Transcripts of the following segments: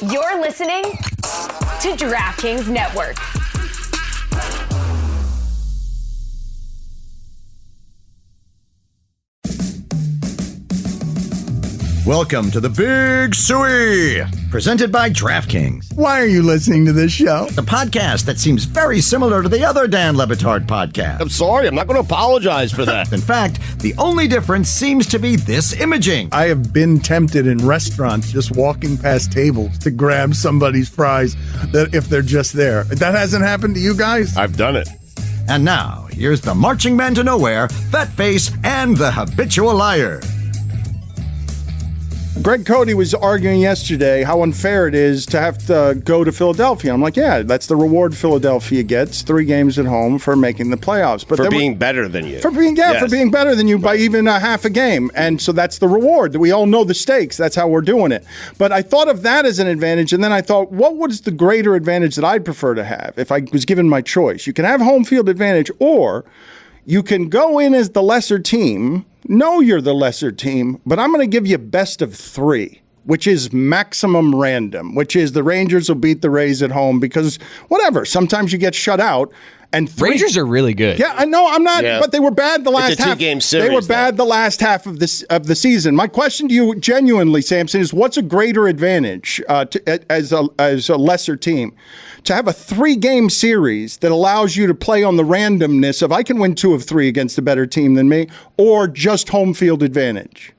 You're listening to DraftKings Network. Welcome to the Big Suey, presented by DraftKings. Why are you listening to this show? The podcast that seems very similar to the other Dan Le Batard podcast. I'm sorry, I'm not going to apologize for that. In fact, the only difference seems to be this imaging. I have been tempted in restaurants just walking past tables to grab somebody's fries that if they're just there. That hasn't happened to you guys? I've done it. And now, here's the marching man to nowhere, Fat Face, and the habitual liar. Greg Cody was arguing yesterday how unfair it is to have to go to Philadelphia. I'm like, yeah, that's the reward Philadelphia gets, 3 games at home for making the playoffs. But for being better than you. For being better than you by even a half a game. And so that's the reward. We all know the stakes. That's how we're doing it. But I thought of that as an advantage, and then I thought, what was the greater advantage that I'd prefer to have if I was given my choice? You can have home field advantage, or you can go in as the lesser team. No, you're the lesser team, but I'm going to give you best of 3, which is maximum random, which is the Rangers will beat the Rays at home because whatever. Sometimes you get shut out. And Rangers are really good. Yeah, I know. I'm not, but they were bad the last half. It's a 2-game series. They were bad the last half of the season. My question to you, genuinely, Samson, is what's a greater advantage as a lesser team? To have a 3-game series that allows you to play on the randomness of I can win 2 of 3 against a better team than me, or just home field advantage?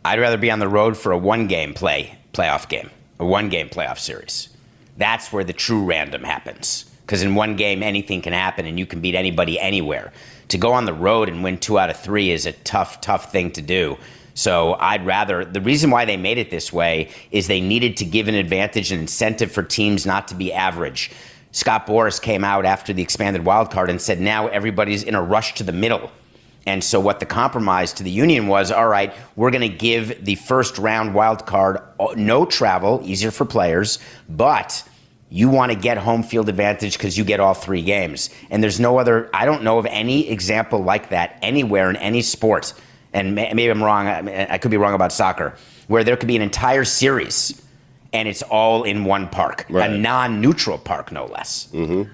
I'd rather be on the road for a 1-game playoff game, a 1-game playoff series. That's where the true random happens. Because in 1 game, anything can happen and you can beat anybody anywhere. To go on the road and win 2 out of 3 is a tough thing to do. So I'd rather, the reason why they made it this way is they needed to give an advantage and incentive for teams not to be average. Scott Boras came out after the expanded wild card and said now everybody's in a rush to the middle. And so what the compromise to the union was, all right, we're going to give the first round wild card no travel, easier for players, but you want to get home field advantage because you get all 3 games. And there's no other, I don't know of any example like that anywhere in any sport. And maybe I'm wrong, I could be wrong about soccer, where there could be an entire series and it's all in one park, a non-neutral park, no less. Mm-hmm.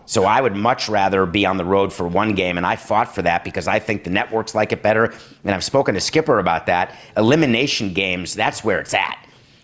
So I would much rather be on the road for 1 game, and I fought for that because I think the networks like it better. And I've spoken to Skipper about that. Elimination games, that's where it's at.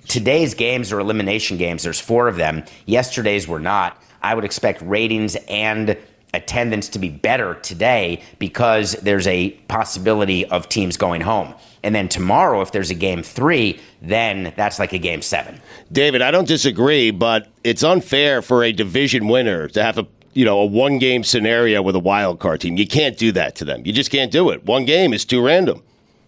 Today's games are elimination games. There's 4 of them. Yesterday's were not. I would expect ratings and attendance to be better today because there's a possibility of teams going home. And then tomorrow, if there's a game 3, then that's like a game 7. David, I don't disagree, but it's unfair for a division winner to have a 1-game scenario with a wild card team. You can't do that to them. You just can't do it. 1 game is too random.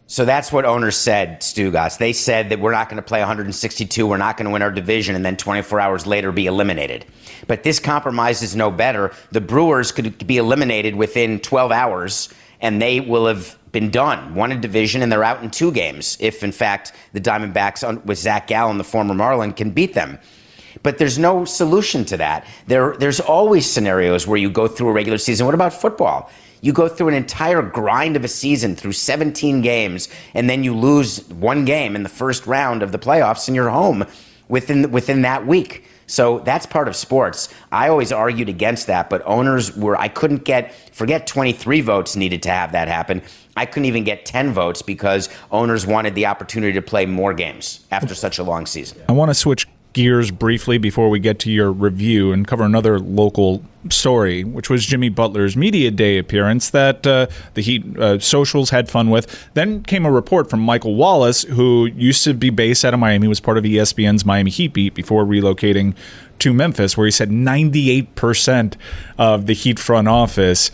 So that's what owners said, Stugotz. They said that we're not going to play 162, we're not going to win our division, and then 24 hours later be eliminated. But this compromise is no better. The Brewers could be eliminated within 12 hours, and they will have been done. Won a division, and they're out in 2 games, if, in fact, the Diamondbacks with Zach Gallen, the former Marlin, can beat them. But there's no solution to that. There's always scenarios where you go through a regular season. What about football? You go through an entire grind of a season through 17 games, and then you lose 1 game in the first round of the playoffs, and you're home within that week. So that's part of sports. I always argued against that, but owners I couldn't forget 23 votes needed to have that happen. I couldn't even get 10 votes because owners wanted the opportunity to play more games after such a long season. I want to switch gears briefly before we get to your review and cover another local story, which was Jimmy Butler's media day appearance that the Heat socials had fun with. Then came a report from Michael Wallace, who used to be based out of Miami, was part of ESPN's Miami Heat beat before relocating to Memphis, where he said 98% of the Heat front office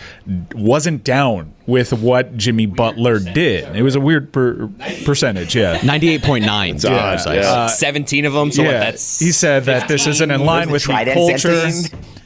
wasn't down with what Jimmy Butler did. It was a weird percentage, 98.9. Yeah. 17 of them. So that's he said that this isn't in line with Heat culture.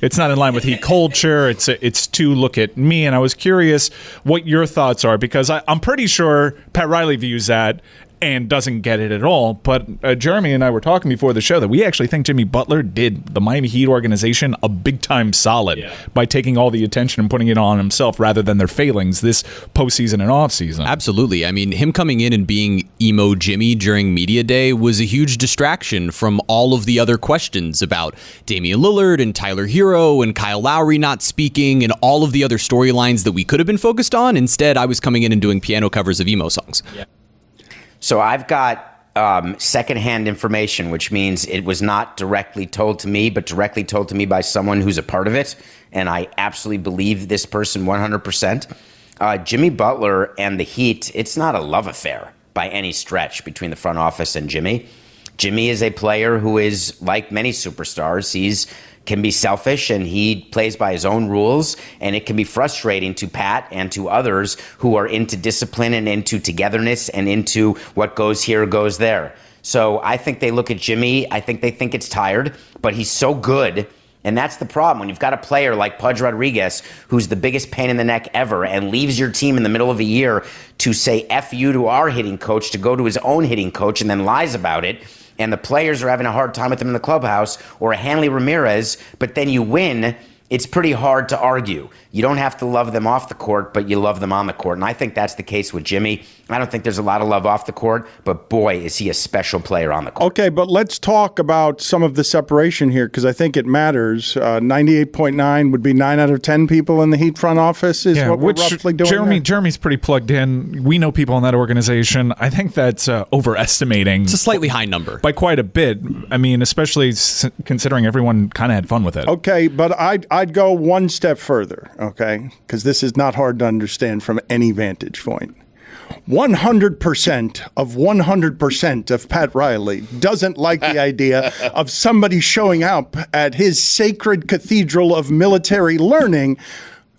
It's not in line with Heat culture. It's to look at me. And I was curious what your thoughts are, because I'm pretty sure Pat Riley views that. and doesn't get it at all. But Jeremy and I were talking before the show that we actually think Jimmy Butler did the Miami Heat organization a big-time solid by taking all the attention and putting it on himself rather than their failings this postseason and offseason. Absolutely. I mean, him coming in and being Emo Jimmy during Media Day was a huge distraction from all of the other questions about Damian Lillard and Tyler Hero and Kyle Lowry not speaking and all of the other storylines that we could have been focused on. Instead, I was coming in and doing piano covers of emo songs. Yeah. So I've got secondhand information, which means it was not directly told to me, but directly told to me by someone who's a part of it. And I absolutely believe this person 100%. Jimmy Butler and the Heat, it's not a love affair by any stretch between the front office and Jimmy. Jimmy is a player who is, like many superstars, can be selfish and he plays by his own rules, and it can be frustrating to Pat and to others who are into discipline and into togetherness and into what goes here goes there. So I think they look at Jimmy, I think they think it's tired, but he's so good. And that's the problem. When you've got a player like Pudge Rodriguez, who's the biggest pain in the neck ever, and leaves your team in the middle of a year to say F you to our hitting coach, to go to his own hitting coach and then lies about it, and the players are having a hard time with him in the clubhouse, or a Hanley Ramirez, but then you win, it's pretty hard to argue. You don't have to love them off the court, but you love them on the court. And I think that's the case with Jimmy. I don't think there's a lot of love off the court, but boy, is he a special player on the court. Okay, but let's talk about some of the separation here, because I think it matters. 98.9 would be 9 out of 10 people in the Heat front office is what we're roughly doing. Jeremy's pretty plugged in. We know people in that organization. I think that's overestimating. It's a slightly high number. By quite a bit. I mean, especially considering everyone kind of had fun with it. Okay, but I'd go one step further, okay, because this is not hard to understand from any vantage point. 100% of 100% of Pat Riley doesn't like the idea of somebody showing up at his sacred cathedral of military learning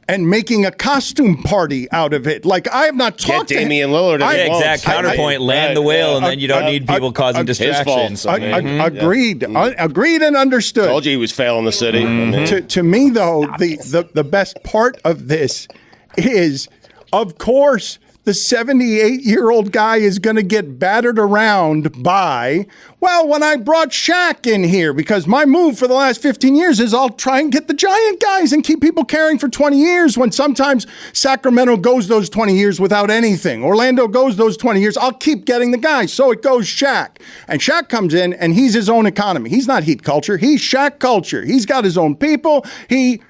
and making a costume party out of it. Like, I have not talked to Damian Lillard. Exact counterpoint. Land the whale, and then you don't need people causing distractions. Agreed. Agreed and understood. Told you he was failing the city. Mm-hmm. To me, though, the best part of this is, of course, the 78-year-old guy is going to get battered around by, well, when I brought Shaq in here, because my move for the last 15 years is I'll try and get the giant guys and keep people caring for 20 years, when sometimes Sacramento goes those 20 years without anything. Orlando goes those 20 years. I'll keep getting the guys. So it goes Shaq. And Shaq comes in, and he's his own economy. He's not Heat culture. He's Shaq culture. He's got his own people. He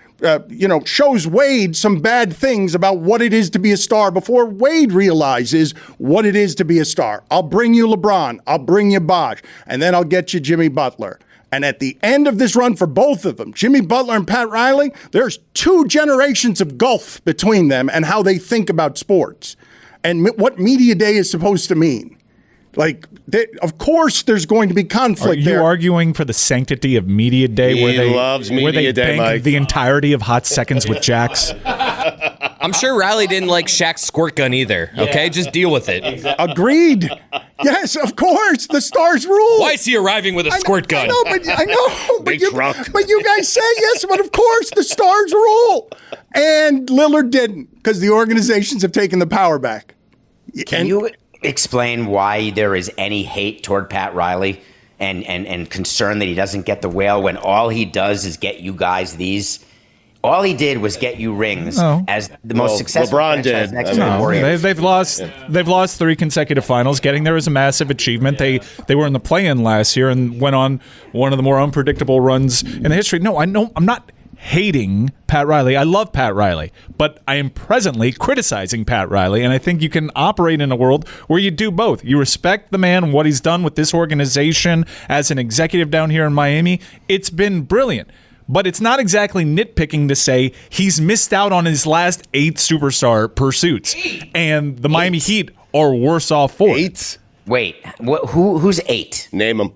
shows Wade some bad things about what it is to be a star before Wade realizes what it is to be a star. I'll bring you LeBron. I'll bring you Bosh. And then I'll get you Jimmy Butler. And at the end of this run for both of them, Jimmy Butler and Pat Riley, there's 2 generations of gulf between them and how they think about sports and what Media Day is supposed to mean. Like, of course, there's going to be conflict there. Are you arguing for the sanctity of Media Day, where they bank Mike. the entirety of hot seconds with Jax? I'm sure Riley didn't like Shaq's squirt gun either. Okay, just deal with it. Exactly. Agreed. Yes, of course. The stars rule. Why is he arriving with a squirt gun? I know, but Big truck. But you guys say yes, but of course the stars rule. And Lillard didn't, because the organizations have taken the power back. Can you explain why there is any hate toward Pat Riley and concern that he doesn't get the whale when all he does is get you guys these? All he did was get you rings as the most successful LeBron franchise did. next to the Warriors. They've lost 3 consecutive finals. Getting there is a massive achievement. They were in the play-in last year and went on one of the more unpredictable runs in the history. No, I'm not hating Pat Riley. I love Pat Riley, but I am presently criticizing Pat Riley, and I think you can operate in a world where you do both. You respect the man and what he's done with this organization as an executive down here in Miami. It's been brilliant, but it's not exactly nitpicking to say he's missed out on his last 8 superstar pursuits, and the Miami Heat are worse off for it. Wait, who's 8? Name them.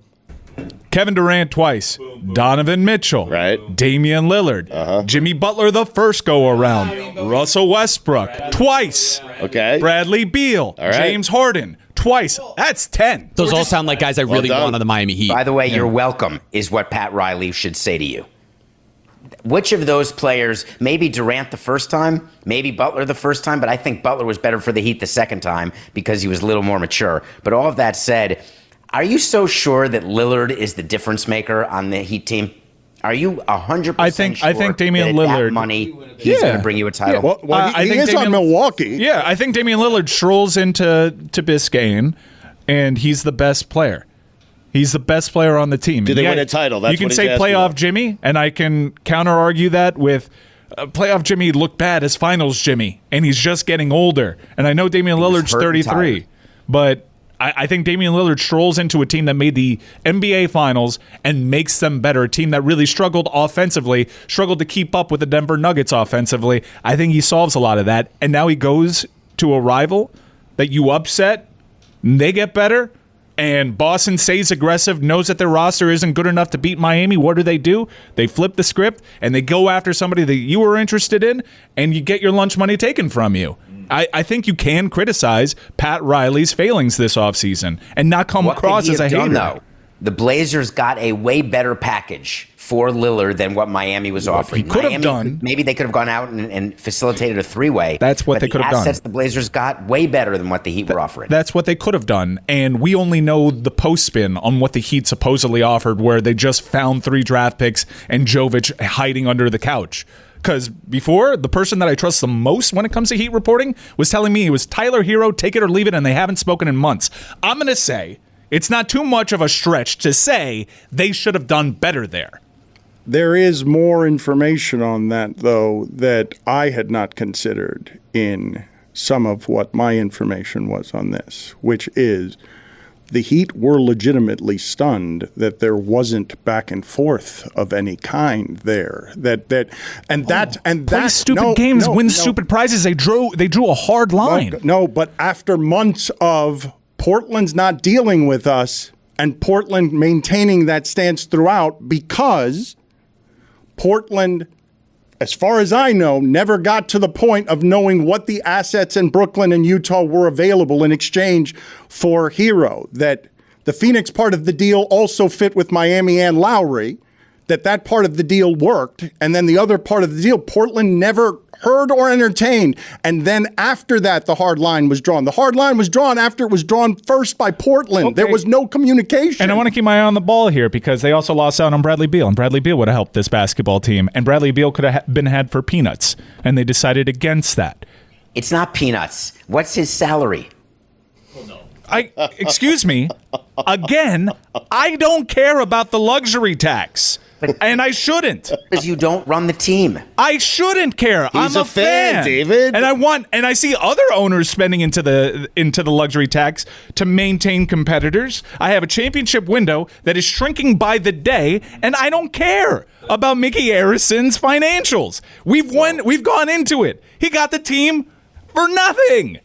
Kevin Durant twice, Donovan Mitchell, right? Damian Lillard, Jimmy Butler the first go around, Russell Westbrook twice, okay, Bradley Beal, James Harden twice. That's 10. Those all sound like guys I really want on the Miami Heat. By the way, you're welcome is what Pat Riley should say to you. Which of those players, maybe Durant the first time, maybe Butler the first time, but I think Butler was better for the Heat the second time because he was a little more mature. But all of that said, are you so sure that Lillard is the difference maker on the Heat team? Are you 100% I think Damian Lillard, that money, he's going to bring you a title? Well, he is on Milwaukee. Yeah, I think Damian Lillard strolls into Biscayne, and he's the best player. He's the best player on the team. Do they win a title? That's you can what he's say asking playoff about. Jimmy, and I can counter-argue that with playoff Jimmy looked bad as finals Jimmy, and he's just getting older. And I know Damian Lillard's 33, but I think Damian Lillard strolls into a team that made the NBA Finals and makes them better, a team that really struggled offensively, struggled to keep up with the Denver Nuggets offensively. I think he solves a lot of that, and now he goes to a rival that you upset, and they get better, and Boston stays aggressive, knows that their roster isn't good enough to beat Miami. What do? They flip the script, and they go after somebody that you were interested in, and you get your lunch money taken from you. I think you can criticize Pat Riley's failings this offseason and not come across as a hater. Though? The Blazers got a way better package for Lillard than what Miami was offering. He could have done. Maybe they could have gone out and facilitated a three-way. That's what they could have done. The assets the Blazers got way better than what the Heat were offering. That's what they could have done. And we only know the post spin on what the Heat supposedly offered, where they just found 3 draft picks and Jovic hiding under the couch. Because before, the person that I trust the most when it comes to Heat reporting was telling me it was Tyler Hero, take it or leave it, and they haven't spoken in months. I'm going to say it's not too much of a stretch to say they should have done better there. There is more information on that, though, that I had not considered in some of what my information was on this, which is the Heat were legitimately stunned that there wasn't back and forth of any kind there. Play stupid games, win stupid prizes. They drew a hard line. But after months of Portland's not dealing with us and Portland maintaining that stance throughout, because Portland, as far as I know, never got to the point of knowing what the assets in Brooklyn and Utah were available in exchange for Hero. That the Phoenix part of the deal also fit with Miami and Lowry, that part of the deal worked. And then the other part of the deal, Portland never heard or entertained. And then after that, the hard line was drawn. The hard line was drawn after it was drawn first by Portland. Okay. There was no communication. And I want to keep my eye on the ball here because they also lost out on Bradley Beal. And Bradley Beal would have helped this basketball team. And Bradley Beal could have been had for peanuts. And they decided against that. It's not peanuts. What's his salary? Excuse me. Again, I don't care about the luxury tax. And I shouldn't. Because you don't run the team. I shouldn't care. He's I'm a fan, David. And I see other owners spending into the luxury tax to maintain competitors. I have a championship window that is shrinking by the day, and I don't care about Mickey Arrison's financials. We've gone into it. He got the team for nothing.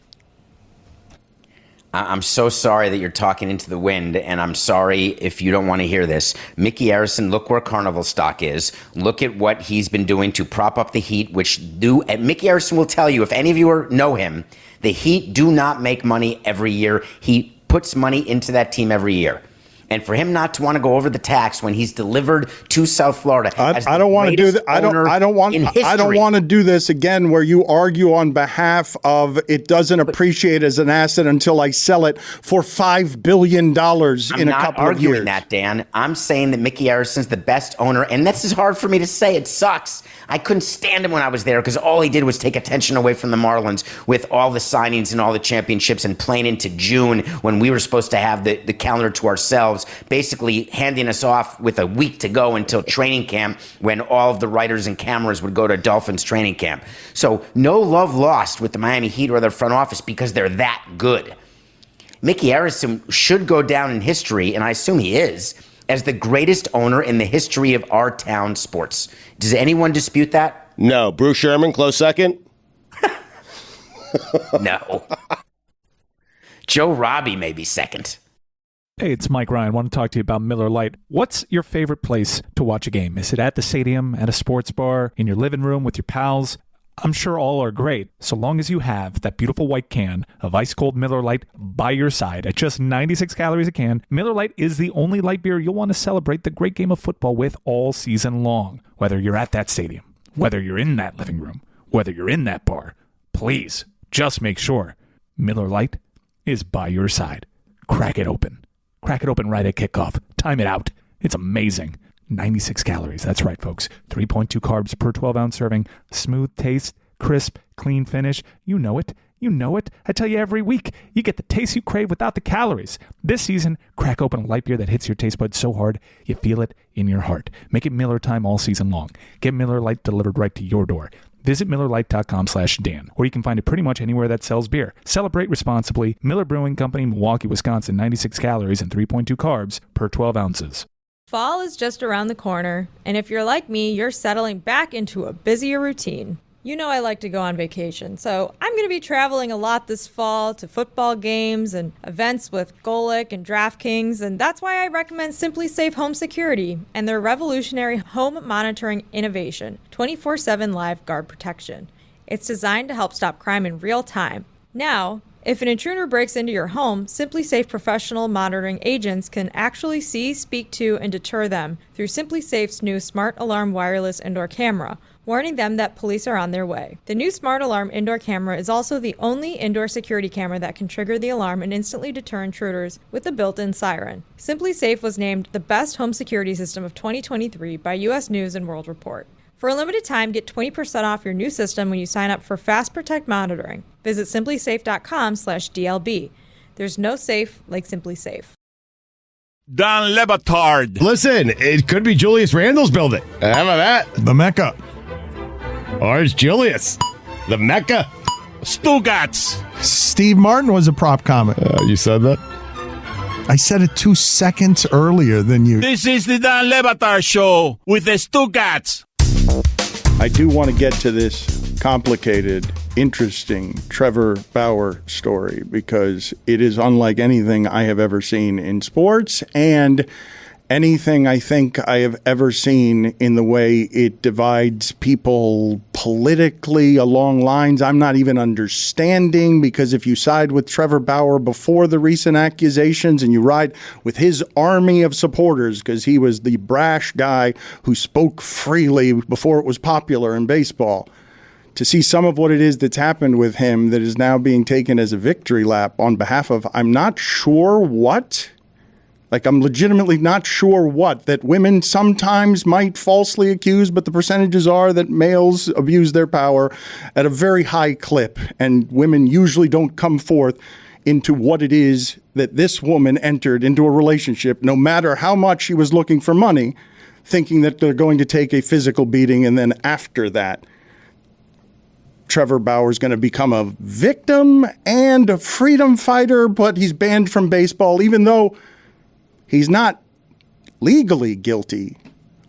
I'm so sorry that you're talking into the wind, and I'm sorry if you don't want to hear this. Mickey Arison, look where Carnival stock is. Look at what he's been doing to prop up the Heat, Mickey Arison will tell you, if any of you know him, the Heat do not make money every year. He puts money into that team every year. And for him not to want to go over the tax when he's delivered to South Florida, I don't want to do that. I don't want to do this again, where you argue on behalf of it doesn't appreciate as an asset until I sell it for $5 billion in a couple of years. I'm not arguing that, Dan. I'm saying that Mickey Arison's the best owner, and this is hard for me to say. It sucks. I couldn't stand him when I was there because all he did was take attention away from the Marlins with all the signings and all the championships, and playing into June when we were supposed to have the calendar to ourselves, basically handing us off with a week to go until training camp, when all of the writers and cameras would go to Dolphins training camp. So no love lost with the Miami Heat or their front office because they're that good. Mickey Arison should go down in history, and I assume he is, as the greatest owner in the history of our town sports. Does anyone dispute that? No. Bruce Sherman, close second? No. Joe Robbie may be second. Hey, it's Mike Ryan. I want to talk to you about Miller Lite. What's your favorite place to watch a game? Is it at the stadium, at a sports bar, in your living room with your pals? I'm sure all are great, so long as you have that beautiful white can of ice-cold Miller Lite by your side at just 96 calories a can. Miller Lite is the only light beer you'll want to celebrate the great game of football with all season long. Whether you're at that stadium, whether you're in that living room, whether you're in that bar, please just make sure Miller Lite is by your side. Crack it open. Crack it open right at kickoff. Time it out. It's amazing. 96 calories. That's right, folks. 3.2 carbs per 12-ounce serving. Smooth taste, crisp, clean finish. You know it. You know it. I tell you every week, you get the taste you crave without the calories. This season, crack open a light beer that hits your taste buds so hard, you feel it in your heart. Make it Miller time all season long. Get Miller Lite delivered right to your door. Visit MillerLite.com/Dan, or you can find it pretty much anywhere that sells beer. Celebrate responsibly. Miller Brewing Company, Milwaukee, Wisconsin. 96 calories and 3.2 carbs per 12 ounces. Fall is just around the corner, and if you're like me, you're settling back into a busier routine. You know I like to go on vacation, so I'm going to be traveling a lot this fall to football games and events with Golic and DraftKings, and that's why I recommend Simply Safe Home Security and their revolutionary home monitoring innovation, 24/7 live guard protection. It's designed to help stop crime in real time. Now, if an intruder breaks into your home, Simply Safe professional monitoring agents can actually see, speak to, and deter them through Simply Safe's new Smart Alarm wireless indoor camera, warning them that police are on their way. The new Smart Alarm indoor camera is also the only indoor security camera that can trigger the alarm and instantly deter intruders with a built-in siren. Simply Safe was named the best home security system of 2023 by U.S. News & World Report. For a limited time, get 20% off your new system when you sign up for Fast Protect monitoring. Visit simplysafe.com/DLB. There's no safe like Simply Safe. Don Le Batard. Listen, it could be Julius Randle's building. How about that? The Mecca. Or it's Julius. The Mecca. Stugotz. Steve Martin was a prop comic. You said that? I said it 2 seconds earlier than you. This is the Don Le Batard Show with the Stugotz. I do want to get to this complicated, interesting Trevor Bauer story because it is unlike anything I have ever seen in sports and anything I think I have ever seen in the way it divides people politically along lines I'm not even understanding, because if you side with Trevor Bauer before the recent accusations and you ride with his army of supporters because he was the brash guy who spoke freely before it was popular in baseball, to see some of what it is that's happened with him that is now being taken as a victory lap on behalf of I'm not sure what. Like, I'm legitimately not sure what, that women sometimes might falsely accuse, but the percentages are that males abuse their power at a very high clip, and women usually don't come forth into what it is that this woman entered into a relationship, no matter how much she was looking for money, thinking that they're going to take a physical beating, and then after that, Trevor Bauer is going to become a victim and a freedom fighter, but he's banned from baseball, even though he's not legally guilty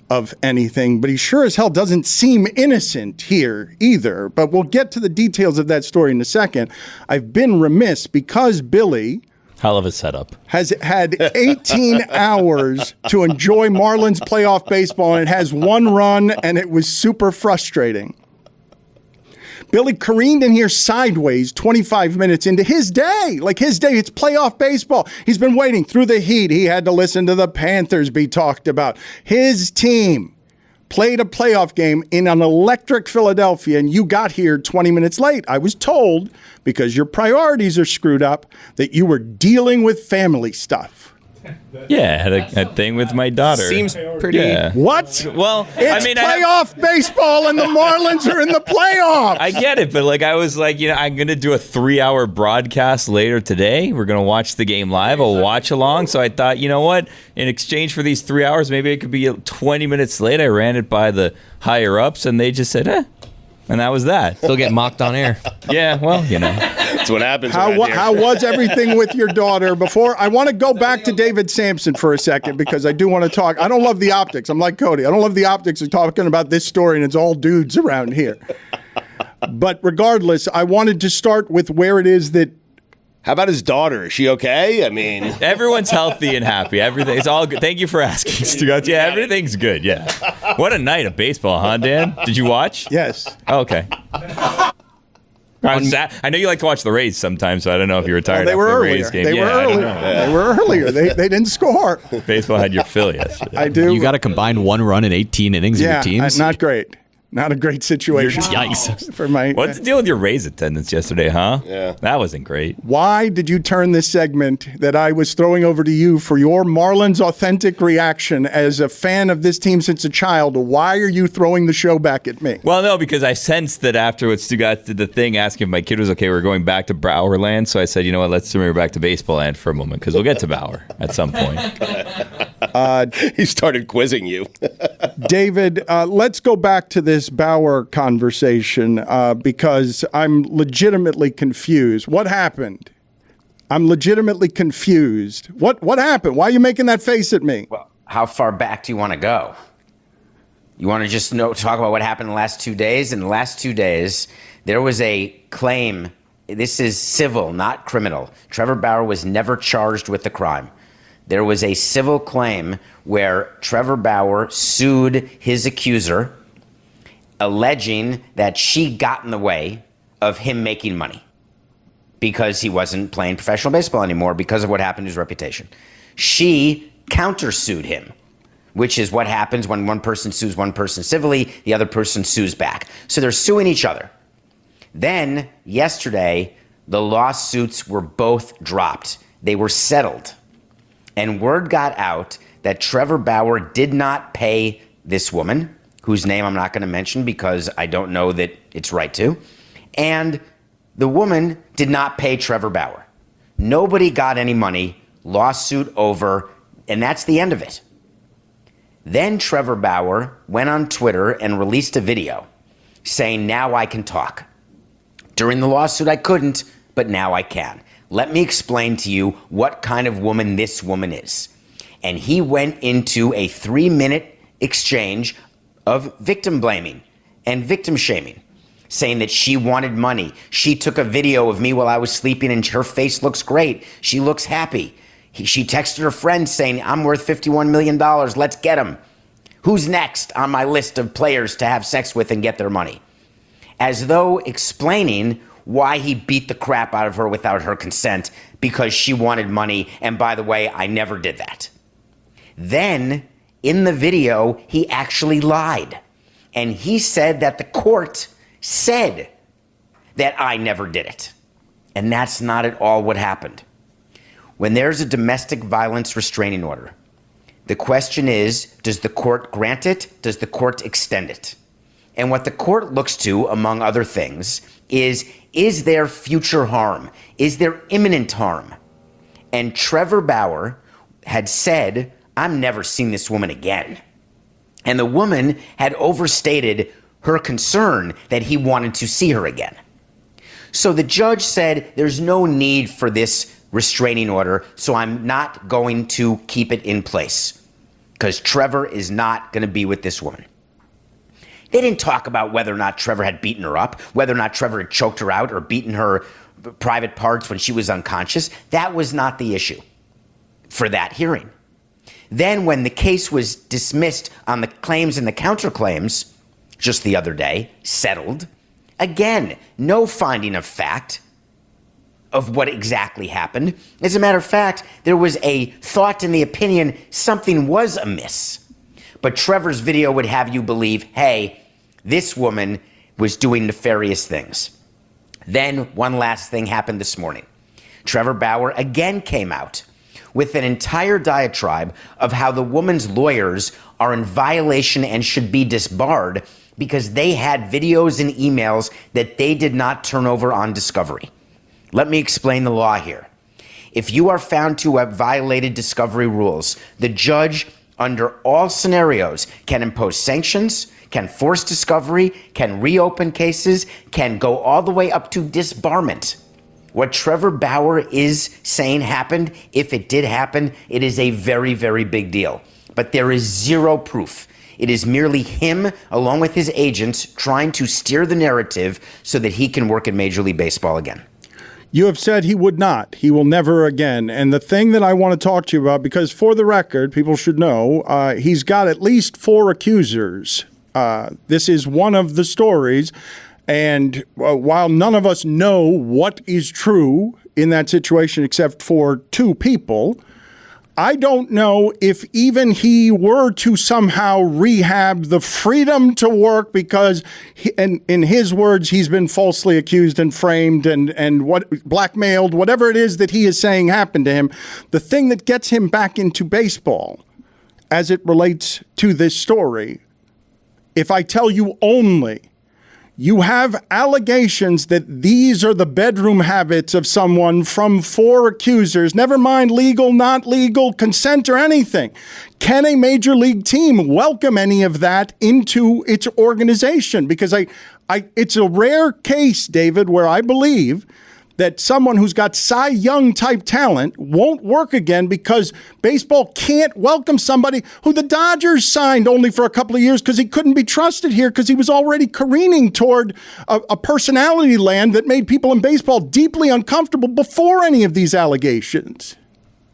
of anything, but he sure as hell doesn't seem innocent here either. But we'll get to the details of that story in a second. I've been remiss because Billy, hell of a setup, has had 18 hours to enjoy Marlins playoff baseball, and it has one run, and it was super frustrating. Billy careened in here sideways 25 minutes into his day. Like his day, it's playoff baseball. He's been waiting through the heat. He had to listen to the Panthers be talked about. His team played a playoff game in an electric Philadelphia, and you got here 20 minutes late. I was told, because your priorities are screwed up, that you were dealing with family stuff. Yeah, I had a thing with my daughter. Seems pretty. Yeah. What? Well, it's playoff baseball, and the Marlins are in the playoffs. I get it, but I was like, I'm going to do a 3-hour broadcast later today. We're going to watch the game live, a watch along. So I thought, you know what? In exchange for these 3 hours, maybe it could be 20 minutes late. I ran it by the higher ups, and they just said, and that was that. Still get mocked on air. Yeah, well, That's what happens. How was everything with your daughter before? I want to go back to David Samson for a second because I do want to talk. I don't love the optics. I'm like Cody. I don't love the optics of talking about this story, and it's all dudes around here. But regardless, I wanted to start with where it is that How about his daughter? Is she okay? I mean, everyone's healthy and happy. Everything it's all good. Thank you for asking, Stugotz. Yeah, everything's good. Yeah. What a night of baseball, huh, Dan? Did you watch? Yes. Oh, okay. I know you like to watch the Rays sometimes, so I don't know if you were tired. They were after the earlier. Rays game. They were earlier. They were earlier. They didn't score. Baseball had your fill yesterday. I do. You got a combined 1 run in 18 innings of your teams? Not great. Not a great situation. Yikes. For my. What's the deal with your Rays attendance yesterday, huh? Yeah. That wasn't great. Why did you turn this segment that I was throwing over to you for your Marlins authentic reaction as a fan of this team since a child? Why are you throwing the show back at me? Well, no, because I sensed that after what Stugotz did the thing, asking if my kid was okay, we were going back to Bauer land. So I said, you know what, let's swim back to baseball land for a moment because we'll get to Bauer at some point. He started quizzing you. David, let's go back to this Bauer conversation because I'm legitimately confused. What happened? I'm legitimately confused. What happened? Why are you making that face at me? Well, how far back do you want to go? You want to just talk about what happened in the last 2 days? In the last 2 days, there was a claim. This is civil, not criminal. Trevor Bauer was never charged with the crime. There was a civil claim where Trevor Bauer sued his accuser, alleging that she got in the way of him making money because he wasn't playing professional baseball anymore because of what happened to his reputation. She countersued him, which is what happens when one person sues one person civilly, the other person sues back. So they're suing each other. Then, yesterday, the lawsuits were both dropped. They were settled. And word got out that Trevor Bauer did not pay this woman, whose name I'm not going to mention because I don't know that it's right to. And the woman did not pay Trevor Bauer. Nobody got any money, lawsuit over, and that's the end of it. Then Trevor Bauer went on Twitter and released a video saying, now I can talk. During the lawsuit, I couldn't, but now I can. Let me explain to you what kind of woman this woman is. And he went into a 3-minute exchange of victim blaming and victim shaming, saying that she wanted money. She took a video of me while I was sleeping and her face looks great. She looks happy. She texted her friend saying, I'm worth $51 million. Let's get him. Who's next on my list of players to have sex with and get their money? As though explaining why he beat the crap out of her without her consent because she wanted money. And by the way, I never did that. Then in the video, he actually lied. And he said that the court said that I never did it. And that's not at all what happened. When there's a domestic violence restraining order, the question is, does the court grant it? Does the court extend it? And what the court looks to, among other things, is there future harm? Is there imminent harm? And Trevor Bauer had said, I'm never seeing this woman again. And the woman had overstated her concern that he wanted to see her again. So the judge said, there's no need for this restraining order, so I'm not going to keep it in place because Trevor is not going to be with this woman. They didn't talk about whether or not Trevor had beaten her up, whether or not Trevor had choked her out or beaten her private parts when she was unconscious. That was not the issue for that hearing. Then when the case was dismissed on the claims and the counterclaims just the other day, settled, again, no finding of fact of what exactly happened. As a matter of fact, there was a thought in the opinion something was amiss. But Trevor's video would have you believe, hey, this woman was doing nefarious things. Then one last thing happened this morning. Trevor Bauer again came out with an entire diatribe of how the woman's lawyers are in violation and should be disbarred because they had videos and emails that they did not turn over on discovery. Let me explain the law here. If you are found to have violated discovery rules, the judge, under all scenarios, can impose sanctions, can force discovery, can reopen cases, can go all the way up to disbarment. What Trevor Bauer is saying happened, if it did happen, it is a very, very big deal. But there is zero proof. It is merely him, along with his agents, trying to steer the narrative so that he can work in Major League Baseball again. You have said he would not. He will never again. And the thing that I want to talk to you about, because for the record, people should know, he's got at least 4 accusers. This is one of the stories. And while none of us know what is true in that situation except for 2 people, I don't know if even he were to somehow rehab the freedom to work because, in his words, he's been falsely accused and framed and what blackmailed, whatever it is that he is saying happened to him. The thing that gets him back into baseball as it relates to this story, if I tell you only, you have allegations that these are the bedroom habits of someone from 4 accusers, never mind legal, not legal, consent or anything. Can a major league team welcome any of that into its organization? Because it's a rare case, David, where I believe that someone who's got Cy Young type talent won't work again because baseball can't welcome somebody who the Dodgers signed only for a couple of years because he couldn't be trusted here because he was already careening toward a personality land that made people in baseball deeply uncomfortable before any of these allegations.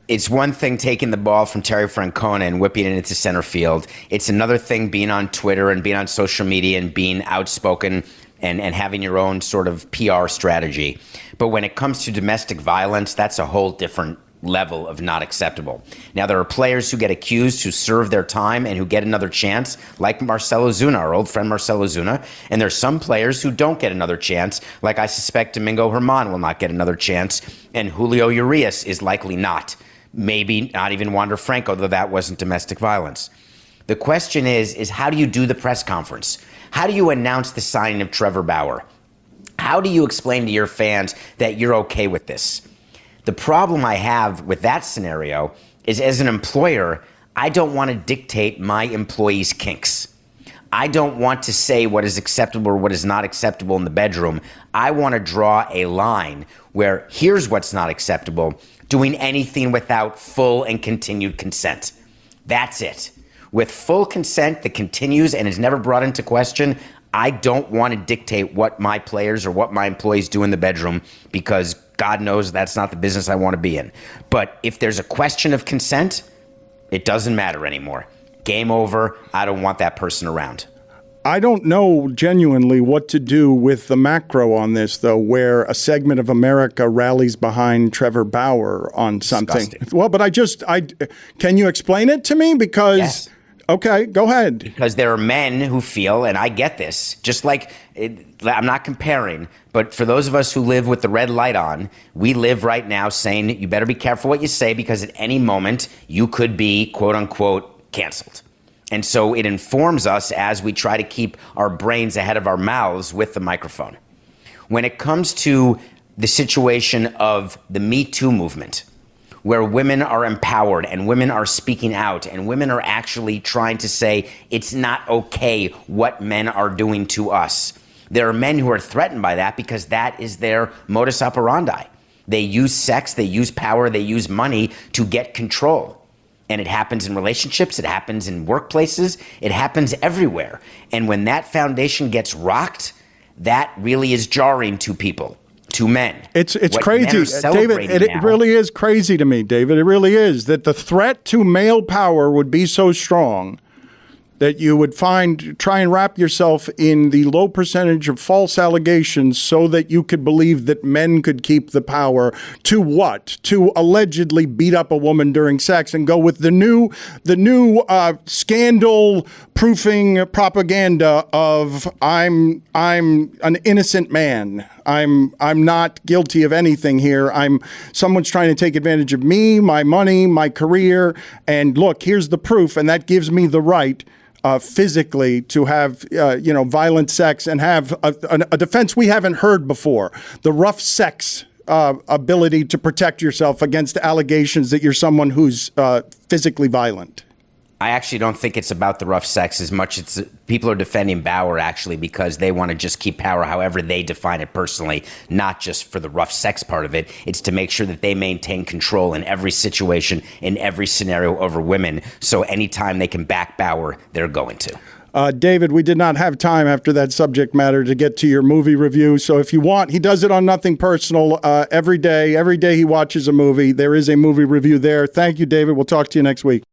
It's one thing taking the ball from Terry Francona and whipping it into center field. It's another thing being on Twitter and being on social media and being outspoken and having your own sort of PR strategy. But when it comes to domestic violence, that's a whole different level of not acceptable. Now, there are players who get accused, who serve their time, and who get another chance, like Marcell Ozuna, our old friend Marcell Ozuna. And there's some players who don't get another chance, like I suspect Domingo Germán will not get another chance, and Julio Urias is likely not. Maybe not even Wander Franco, though that wasn't domestic violence. The question is how do you do the press conference? How do you announce the signing of Trevor Bauer? How do you explain to your fans that you're okay with this? The problem I have with that scenario is, as an employer, I don't want to dictate my employees' kinks. I don't want to say what is acceptable or what is not acceptable in the bedroom. I want to draw a line where here's what's not acceptable: doing anything without full and continued consent. That's it. With full consent that continues and is never brought into question, I don't want to dictate what my players or what my employees do in the bedroom because God knows that's not the business I want to be in. But if there's a question of consent, it doesn't matter anymore. Game over. I don't want that person around. I don't know genuinely what to do with the macro on this, though, where a segment of America rallies behind Trevor Bauer on something. Disgusting. Well, but can you explain it to me? Because yes. Okay, go ahead. Because there are men who feel, and I get this, just like, I'm not comparing, but for those of us who live with the red light on, we live right now saying you better be careful what you say because at any moment you could be, quote unquote, canceled. And so it informs us as we try to keep our brains ahead of our mouths with the microphone. When it comes to the situation of the Me Too movement, where women are empowered and women are speaking out and women are actually trying to say it's not okay what men are doing to us. There are men who are threatened by that because that is their modus operandi. They use sex, they use power, they use money to get control. And it happens in relationships, it happens in workplaces, it happens everywhere. And when that foundation gets rocked, that really is jarring to people. To men. It's crazy, David. It really is crazy to me, David. It really is that the threat to male power would be so strong that you would try and wrap yourself in the low percentage of false allegations so that you could believe that men could keep the power to what? To allegedly beat up a woman during sex and go with the new scandal proofing propaganda of I'm an innocent man. I'm not guilty of anything here. Someone's trying to take advantage of me, my money, my career, and look, here's the proof, and that gives me the right physically to have violent sex and have a defense we haven't heard before. The rough sex ability to protect yourself against allegations that you're someone who's physically violent. I actually don't think it's about the rough sex as much. It's people are defending Bauer actually because they want to just keep power however they define it personally, not just for the rough sex part of it. It's to make sure that they maintain control in every situation, in every scenario over women. So anytime they can back Bauer, they're going to. David, we did not have time after that subject matter to get to your movie review. So if you want, he does it on Nothing Personal every day. Every day he watches a movie. There is a movie review there. Thank you, David. We'll talk to you next week.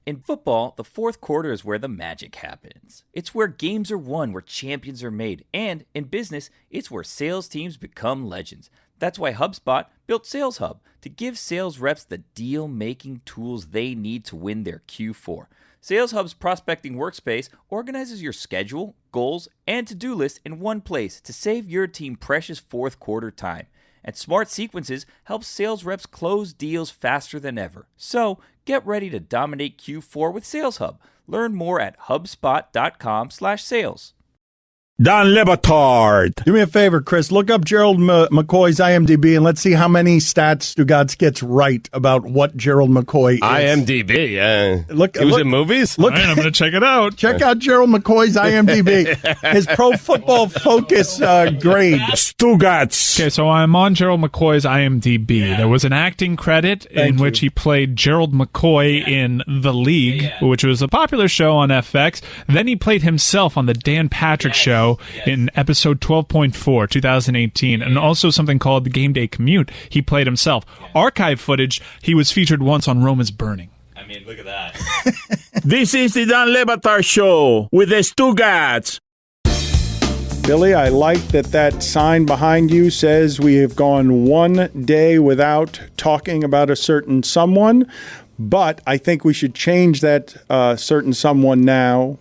In football, the fourth quarter is where the magic happens. It's where games are won, where champions are made. And in business, it's where sales teams become legends. That's why HubSpot built Sales Hub to give sales reps the deal-making tools they need to win their Q4. Sales Hub's prospecting workspace organizes your schedule, goals, and to-do list in one place to save your team precious fourth quarter time. And Smart Sequences helps sales reps close deals faster than ever. So, get ready to dominate Q4 with Sales Hub. Learn more at hubspot.com/sales. Don Le Batard. Do me a favor, Chris. Look up Gerald McCoy's IMDb and let's see how many stats Stugotz gets right about what Gerald McCoy is. IMDb, yeah. Look, he was in movies? Look, I'm going to check it out. Check out Gerald McCoy's IMDb. His Pro Football Focus grade. Stugotz. Okay, so I'm on Gerald McCoy's IMDb. There was an acting credit in which he played Gerald McCoy in The League, which was a popular show on FX. Then he played himself on The Dan Patrick Show in episode 12.4, 2018, and also something called The Game Day Commute. He played himself. Archive footage, he was featured once on Rome is Burning. I mean, look at that. This is the Don Le Batard Show with the Stugotz. Billy, I like that sign behind you says we have gone one day without talking about a certain someone, but I think we should change that certain someone now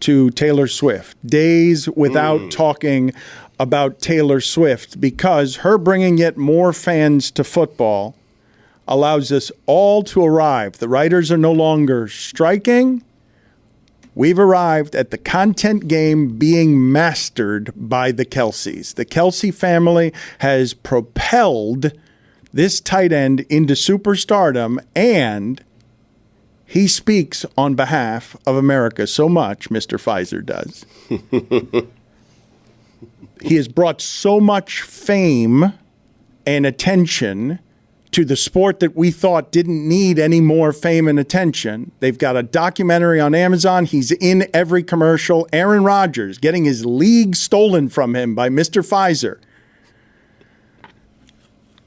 to Taylor Swift. Days without talking about Taylor Swift, because her bringing yet more fans to football allows us all to arrive. The writers are no longer striking. We've arrived at the content game being mastered by the Kelceys. The Kelce family has propelled this tight end into superstardom, and he speaks on behalf of America so much, Mr. Pfizer does. He has brought so much fame and attention to the sport that we thought didn't need any more fame and attention. They've got a documentary on Amazon. He's in every commercial. Aaron Rodgers getting his league stolen from him by Mr. Pfizer.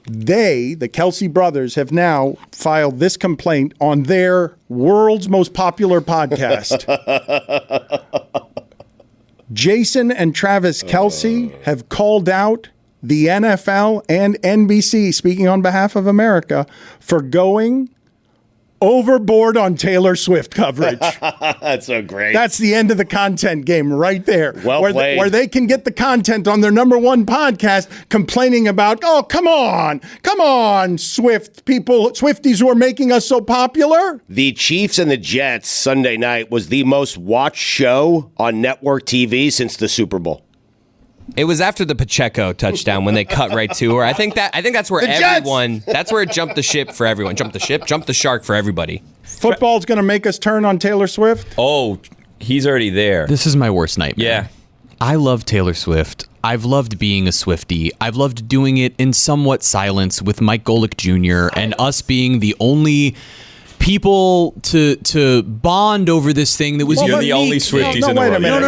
They, the Kelce brothers, have now filed this complaint on their world's most popular podcast. Jason and Travis Kelce have called out the NFL and NBC, speaking on behalf of America, for going overboard on Taylor Swift coverage. That's so great. That's the end of the content game right there. Well played. Where they can get the content on their number one podcast complaining about, oh, come on, Swift people, Swifties who are making us so popular. The Chiefs and the Jets Sunday night was the most watched show on network TV since the Super Bowl. It was after the Pacheco touchdown when they cut right to her. I think that's where that's where it jumped the ship for everyone. Jumped the shark for everybody. Football's going to make us turn on Taylor Swift? Oh, he's already there. This is my worst nightmare. Yeah. I love Taylor Swift. I've loved being a Swiftie. I've loved doing it in somewhat silence with Mike Golick Jr. and us being the only people to bond over this thing that was You're the only Swifties in the world. No.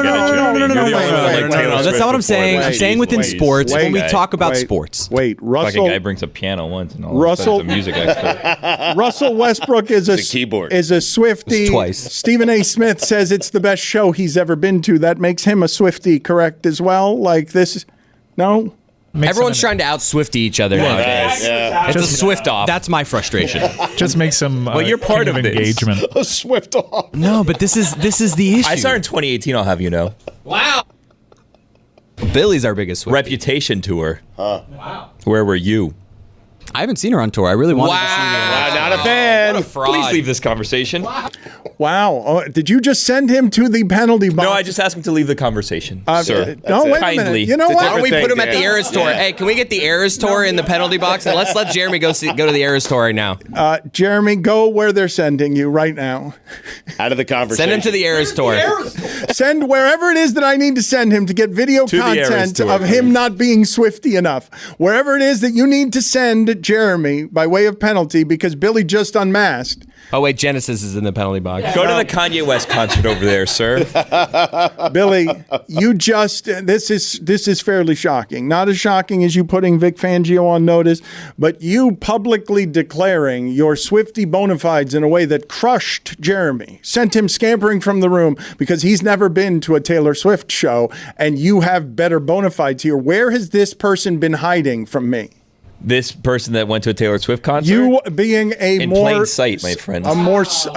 That's not what I'm saying. I'm saying within sports when we talk about sports. Russell. Fucking guy brings a piano once and all. Russell, a music expert. Russell Westbrook is a Swiftie. Twice. Stephen A. Smith says it's the best show he's ever been to. That makes him a Swiftie, correct? As well, like this. No. Everyone's trying to out-Swifty each other nowadays. Yeah. It's a Swift off. That's my frustration. Just make some well, you're part of engagement. A Swift off. No, but this is the issue. I saw her in 2018, I'll have you know. Wow. Billy's our biggest Swiftie. Reputation tour. Wow. Where were you? I haven't seen her on tour. I really wanted to see her. Wow, Not a fan. What a fraud. Please leave this conversation. Wow. Oh, did you just send him to the penalty box? No, I just asked him to leave the conversation, sir. No, wait a Kindly. minute. You know It's a what? Why don't we put him at the Dan. Eras Tour? Hey, can we get the Eras Tour in the penalty box? And let's let Jeremy go to the Eras Tour right now. Jeremy, go where they're sending you right now. Out of the conversation. Send him to the Eras Tour. Send wherever it is that I need to send him to get video To the Eras content Tour, of him not being Swifty enough. Wherever it is that you need to send Jeremy by way of penalty because Billy just unmasked. Oh, wait, Genesis is in the penalty box. Go to the Kanye West concert over there, sir. Billy, you just this is fairly shocking. Not as shocking as you putting Vic Fangio on notice, but you publicly declaring your Swifty bona fides in a way that crushed Jeremy, sent him scampering from the room because he's never been to a Taylor Swift show, and you have better bona fides here. Where has this person been hiding from me? This person that went to a Taylor Swift concert? You being in plain sight, my friend. a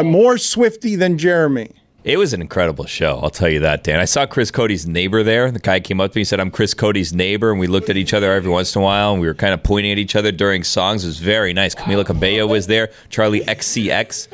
more Swifty than Jeremy. It was an incredible show, I'll tell you that, Dan. I saw Chris Cody's neighbor there. The guy came up to me and said, I'm Chris Cody's neighbor, and we looked at each other every once in a while, and we were kind of pointing at each other during songs. It was very nice. Camila Cabello was there, Charlie XCX,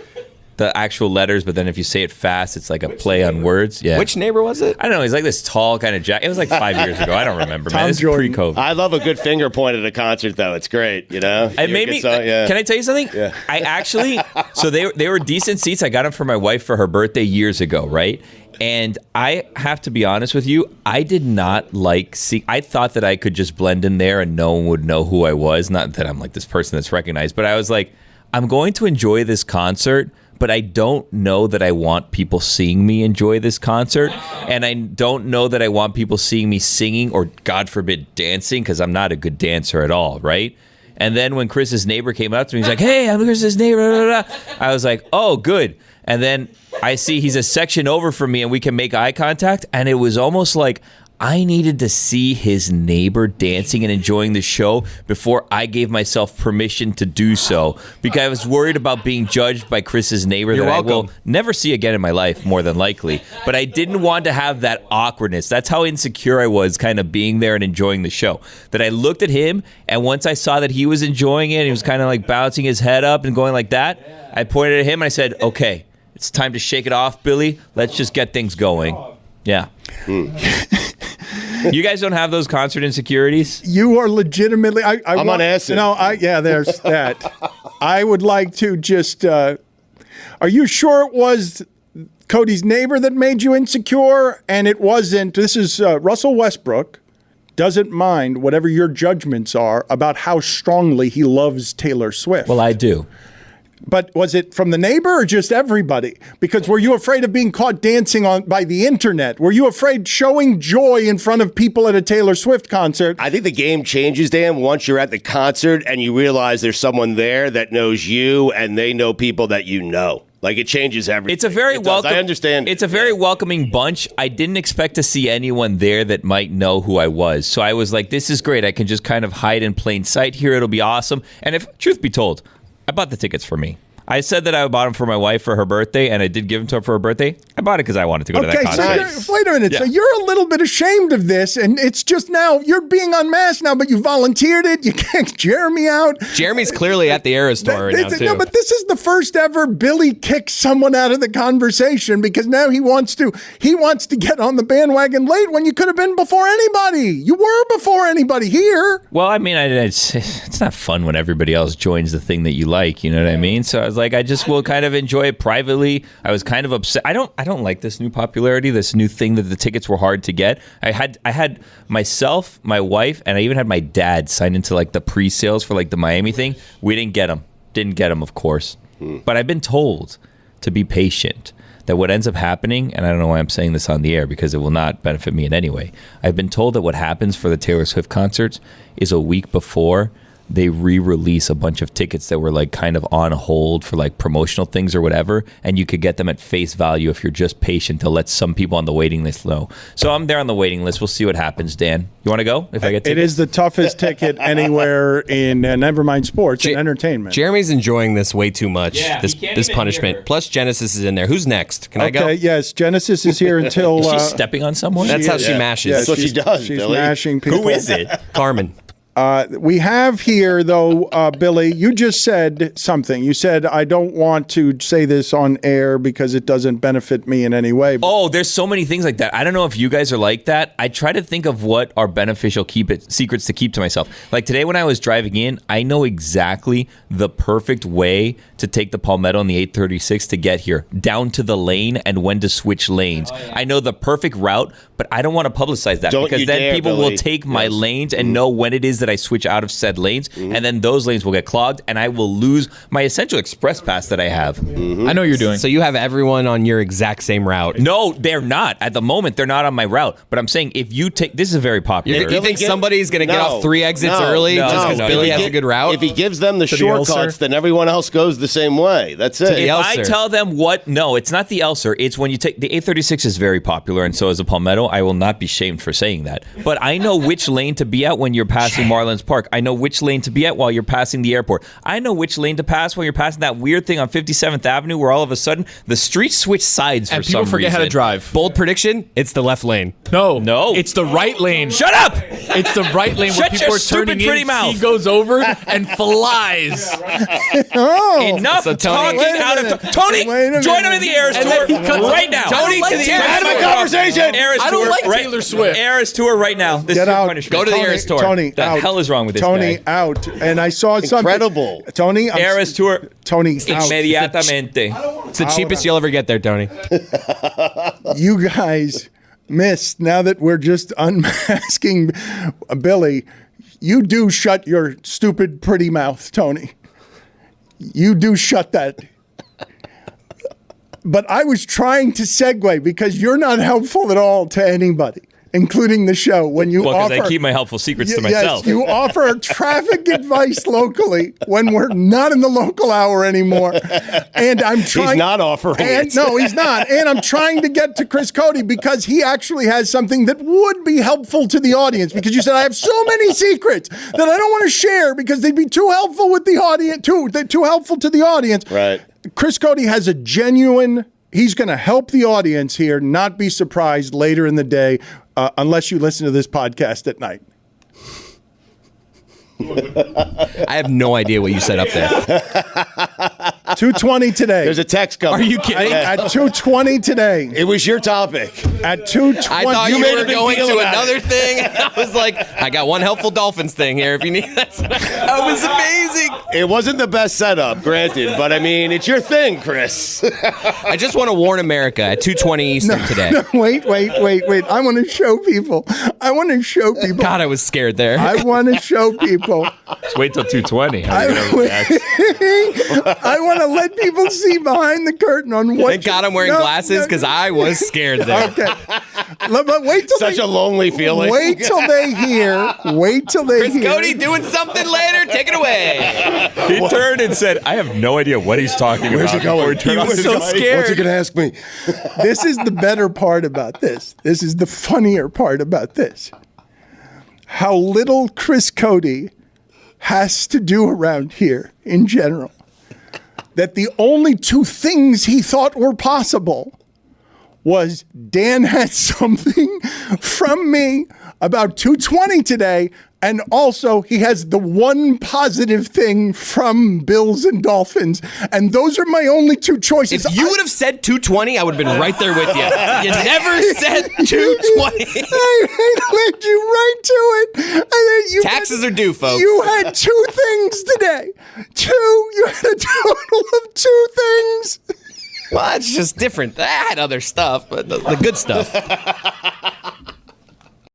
the actual letters, but then if you say it fast, it's like a play on words. Yeah. Which neighbor was it? I don't know. He's like this tall kind of jack. It was like 5 years ago. I don't remember, man. Tom This is Jordan. pre-COVID. I love a good finger point at a concert, though. It's great, you know? It made me. Can I tell you something? Yeah. I actually. So they were decent seats. I got them for my wife for her birthday years ago, right? And I have to be honest with you. I did not like see. I thought that I could just blend in there and no one would know who I was. Not that I'm like this person that's recognized, but I was like, I'm going to enjoy this concert. But I don't know that I want people seeing me enjoy this concert. And I don't know that I want people seeing me singing or, God forbid, dancing, because I'm not a good dancer at all, right? And then when Chris's neighbor came up to me, he's like, hey, I'm Chris's neighbor. Blah, blah, blah. I was like, oh, good. And then I see he's a section over from me and we can make eye contact. And it was almost like I needed to see his neighbor dancing and enjoying the show before I gave myself permission to do so, because I was worried about being judged by Chris's neighbor that I will never see again in my life, more than likely. But I didn't want to have that awkwardness. That's how insecure I was kind of being there and enjoying the show. That I looked at him, and once I saw that he was enjoying it, he was kind of like bouncing his head up and going like that, I pointed at him and I said, okay, it's time to shake it off, Billy. Let's just get things going. Yeah. You guys don't have those concert insecurities? You are legitimately. I'm on acid. Yeah, there's that. I would like to just. Are you sure it was Cody's neighbor that made you insecure, and it wasn't? This is Russell Westbrook. Doesn't mind whatever your judgments are about how strongly he loves Taylor Swift. Well, I do. But was it from the neighbor or just everybody? Because were you afraid of being caught dancing by the internet? Were you afraid showing joy in front of people at a Taylor Swift concert? I think the game changes, Dan, once you're at the concert and you realize there's someone there that knows you and they know people that you know. Like, it changes everything. It's a very welcome. I understand. It's a very welcoming bunch. I didn't expect to see anyone there that might know who I was. So I was like, this is great. I can just kind of hide in plain sight here. It'll be awesome. And if truth be told, I bought the tickets for me. I said that I bought them for my wife for her birthday, and I did give them to her for her birthday. I bought it because I wanted to go to that concert. So wait a minute. Yeah. So you're a little bit ashamed of this, and it's just now you're being unmasked now, but you volunteered it. You kicked Jeremy out. Jeremy's clearly at the Eras Tour right now, too. No, but this is the first ever Billy kicks someone out of the conversation because now he wants to get on the bandwagon late when you could have been before anybody. You were before anybody here. Well, I mean, it's not fun when everybody else joins the thing that you like. You know what I mean? So I was like, I just will kind of enjoy it privately. I was kind of upset. I don't like this new popularity, this new thing that the tickets were hard to get. I had myself, my wife, and I even had my dad sign into like the pre-sales for like the Miami thing. We didn't get them. Didn't get them, of course. But I've been told to be patient. That what ends up happening, and I don't know why I'm saying this on the air because it will not benefit me in any way. I've been told that what happens for the Taylor Swift concerts is a week before they re-release a bunch of tickets that were like kind of on hold for like promotional things or whatever, and you could get them at face value if you're just patient to let some people on the waiting list know. So I'm there on the waiting list. We'll see what happens, Dan. You want to go if I get tickets? It is the toughest ticket anywhere in Nevermind Sports and entertainment. Jeremy's enjoying this way too much, this punishment. Plus Genesis is in there. Who's next? Can I go? Okay, yes. Genesis is here until... Is she stepping on someone? That's how she mashes. That's what she does, She's Billy. mashing people. Who is it? Carmen. We have here, though, Billy, you just said something. You said, I don't want to say this on air because it doesn't benefit me in any way. Oh, there's so many things like that. I don't know if you guys are like that. I try to think of what are beneficial secrets to keep to myself. Like today when I was driving in, I know exactly the perfect way to take the Palmetto and the 836 to get here, down to the lane and when to switch lanes. I know the perfect route, but I don't want to publicize that because then people will take my lanes and know when it is that I switch out of said lanes, and then those lanes will get clogged, and I will lose my essential express pass that I have. I know what you're doing. So you have everyone on your exact same route. No, they're not. At the moment, they're not on my route. But I'm saying if you take... This is very popular. You think somebody's going to get off 3 exits early just because Billy has a good route? If he gives them the shortcuts, then everyone else goes the same way. That's it. If I tell them what... No, it's not the Elser. It's when you take... The 836 is very popular, and so is the Palmetto. I will not be shamed for saying that. But I know which lane to be at when you're passing Marlins Park. I know which lane to be at while you're passing the airport. I know which lane to pass when you're passing that weird thing on 57th Avenue where all of a sudden the streets switch sides for some reason. And people forget how to drive. Bold prediction, it's the left lane. No. It's the right lane. Shut up! It's the right lane where people are turning in. Mouth. He goes over and flies. Enough talking out of... Tony, join him in the Eras Tour right now. Tony, to the Eras Tour. Conversation. I don't like Taylor Swift. Eras Tour right now. This is your punishment. Go to the Eras Tour. Tony, the hell is wrong with this Tony, guy? out. And I saw something. Incredible. Tony, Eras Tour. Tony, out. Inmediatamente. It's the cheapest you'll ever get there, Tony. You guys missed, now that we're just unmasking Billy, you do shut your stupid pretty mouth, Tony. You do shut that. But I was trying to segue because you're not helpful at all to anybody, including the show. When you because offer, I keep my helpful secrets to myself. Yes, you offer traffic advice locally when we're not in the local hour anymore. And I'm trying. He's not offering it. No, he's not. And I'm trying to get to Chris Cody because he actually has something that would be helpful to the audience. Because you said I have so many secrets that I don't want to share because they'd be too helpful with the audience. Too helpful to the audience. Right. Chris Cody has a genuine. He's going to help the audience here not be surprised later in the day unless you listen to this podcast at night. I have no idea what you said up there. 2:20 today. There's a text coming. Are you kidding? At 2:20 today. It was your topic. At 2:20. I thought you made were a big going deal to about another thing. I was like, I got one helpful Dolphins thing here if you need that. That was amazing. It wasn't the best setup, granted, but I mean, it's your thing, Chris. I just want to warn America at 2:20 Eastern today. No, wait. I want to show people. God, I was scared there. I want to show people. Just wait till 2:20. I want to let people see behind the curtain on what. Thank God I'm wearing glasses because I was scared there. Okay. But wait till Such a lonely feeling. Wait till they hear. Chris Cody doing something later. Take it away. He turned and said, I have no idea what he's talking about. Where's it going? He was so scared. What's he going to ask me? This is the better part about this. This is the funnier part about this. How little Chris Cody has to do around here in general. That the only two things he thought were possible was Dan had something from me about 2:20 today, and also he has the one positive thing from Bills and Dolphins, and those are my only two choices. If you would have said 2:20, I would have been right there with you. You never said 2:20. I led you right to it. Taxes are due, folks. You had two things today. You had a total of two things. Well, it's just different. I had other stuff, but the good stuff.